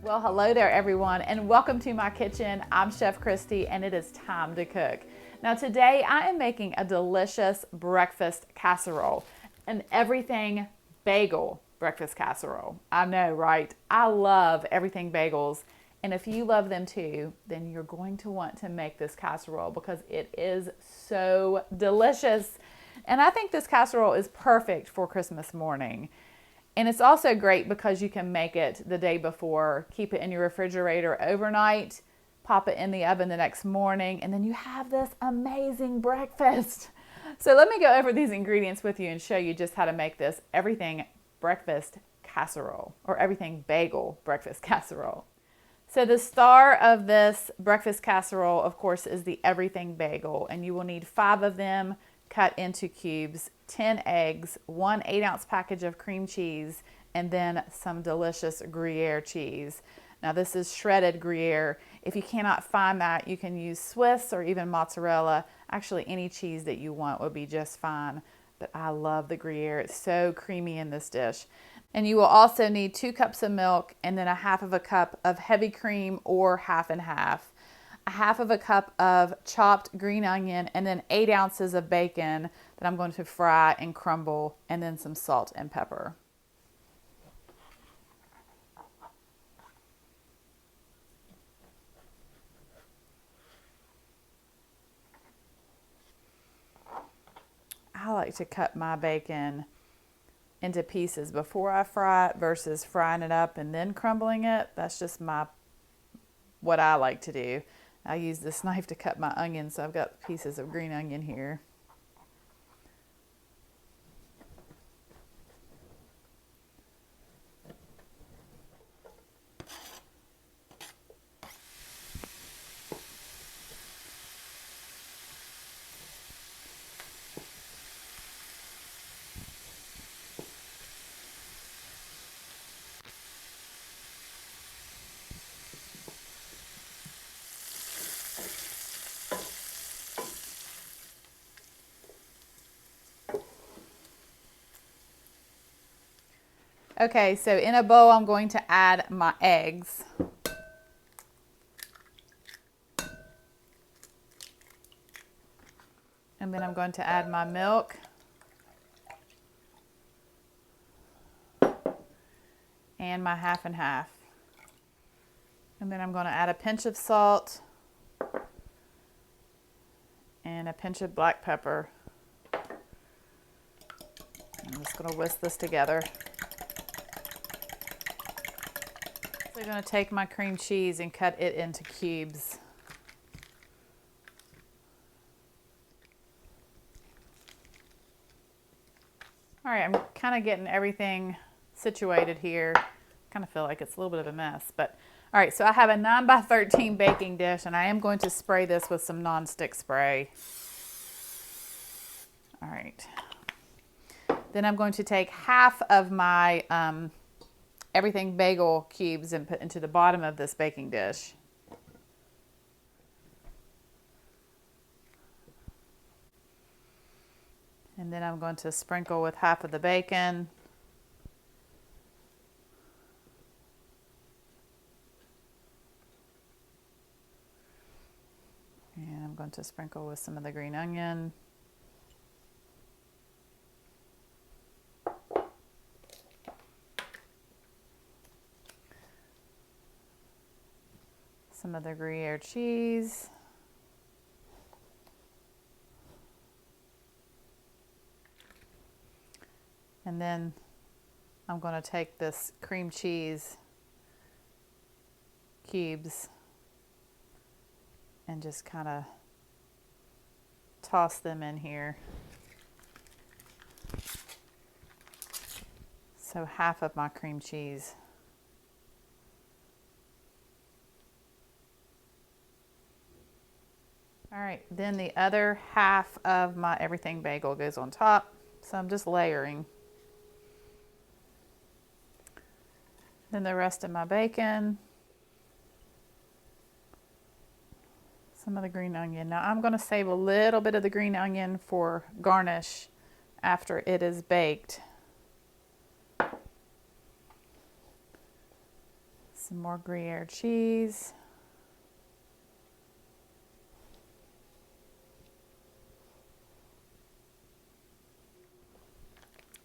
Well, hello there everyone, and welcome to my kitchen. I'm Chef Christy, and it is time to cook. Now today I am making a delicious breakfast casserole, an everything bagel breakfast casserole. I know, right? I love everything bagels, and if you love them too, then you're going to want to make this casserole because it is so delicious. And I think this casserole is perfect for Christmas morning. And it's also great because you can make it the day before, keep it in your refrigerator overnight, pop it in the oven the next morning, and then you have this amazing breakfast. So let me go over these ingredients with you and show you just how to make this everything breakfast casserole, or everything bagel breakfast casserole. So the star of this breakfast casserole, of course, is the everything bagel, and you will need 5 of them cut into cubes, 10 eggs, 1 8-ounce package of cream cheese, and then some delicious gruyere cheese. Now this is shredded gruyere. If you cannot find that, you can use Swiss or even mozzarella. Actually, any cheese that you want would be just fine, but I love the gruyere. It's so creamy in this dish. And you will also need 2 cups of milk and then 1/2 cup of heavy cream or half and half. 1/2 cup of chopped green onion, and then 8 ounces of bacon that I'm going to fry and crumble, and then some salt and pepper. I like to cut my bacon into pieces before I fry it versus frying it up and then crumbling it. That's just what I like to do. I use this knife to cut my onions, so I've got pieces of green onion here. Okay, so in a bowl I'm going to add my eggs. And then I'm going to add my milk. And my half and half. And then I'm going to add a pinch of salt and a pinch of black pepper. I'm just going to whisk this together. So I'm going to take my cream cheese and cut it into cubes. All right, I'm kind of getting everything situated here. Kind of feel like it's a little bit of a mess, but all right, so I have a 9 by 13 baking dish, and I am going to spray this with some nonstick spray. All right. Then I'm going to take half of my everything bagel cubes and put into the bottom of this baking dish. And then I'm going to sprinkle with half of the bacon. And I'm going to sprinkle with some of the green onion. Some of the gruyere cheese. And then I'm going to take this cream cheese cubes and just kind of toss them in here. So half of my cream cheese. All right, then the other half of my everything bagel goes on top. So I'm just layering. Then the rest of my bacon. Some of the green onion. Now I'm going to save a little bit of the green onion for garnish after it is baked. Some more Gruyere cheese.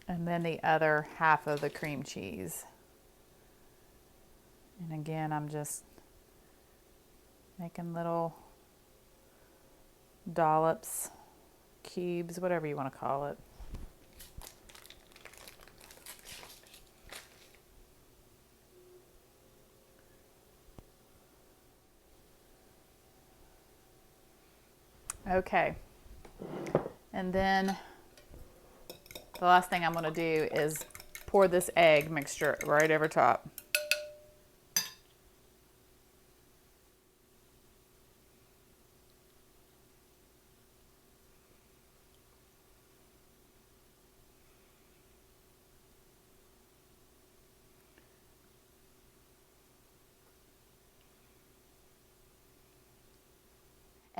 And then the other half of the cream cheese. And again, I'm just making little dollops, cubes, whatever you want to call it. Okay, and then the last thing I'm going to do is pour this egg mixture right over top.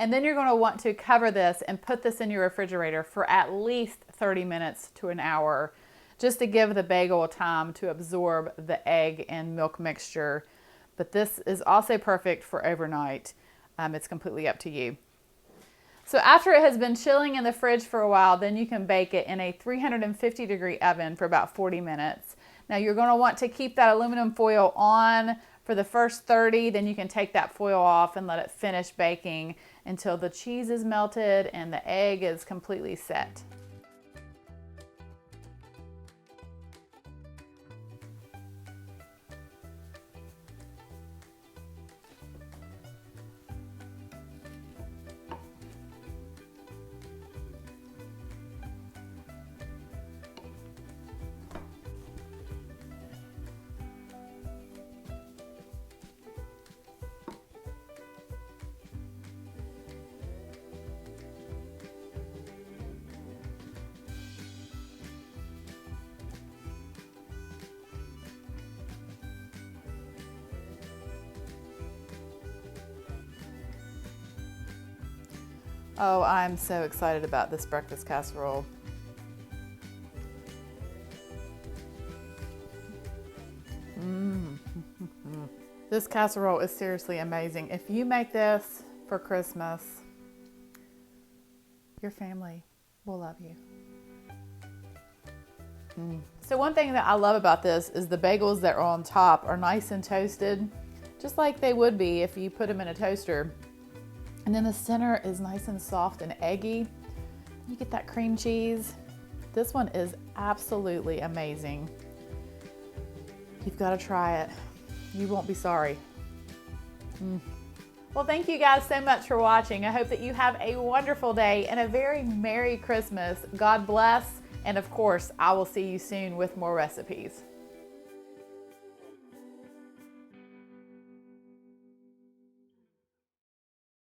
And then you're going to want to cover this and put this in your refrigerator for at least 30 minutes to an hour, just to give the bagel time to absorb the egg and milk mixture. But this is also perfect for overnight. It's completely up to you. So after it has been chilling in the fridge for a while, then you can bake it in a 350-degree oven for about 40 minutes. Now you're going to want to keep that aluminum foil on for the first 30, then you can take that foil off and let it finish baking until the cheese is melted and the egg is completely set. Oh, I'm so excited about this breakfast casserole. This casserole is seriously amazing. If you make this for Christmas, your family will love you. So one thing that I love about this is the bagels that are on top are nice and toasted, just like they would be if you put them in a toaster. And then the center is nice and soft and eggy. You get that cream cheese. This one is absolutely amazing. You've got to try it. You won't be sorry. Well, thank you guys so much for watching. I hope that you have a wonderful day and a very Merry Christmas. God bless. And of course, I will see you soon with more recipes.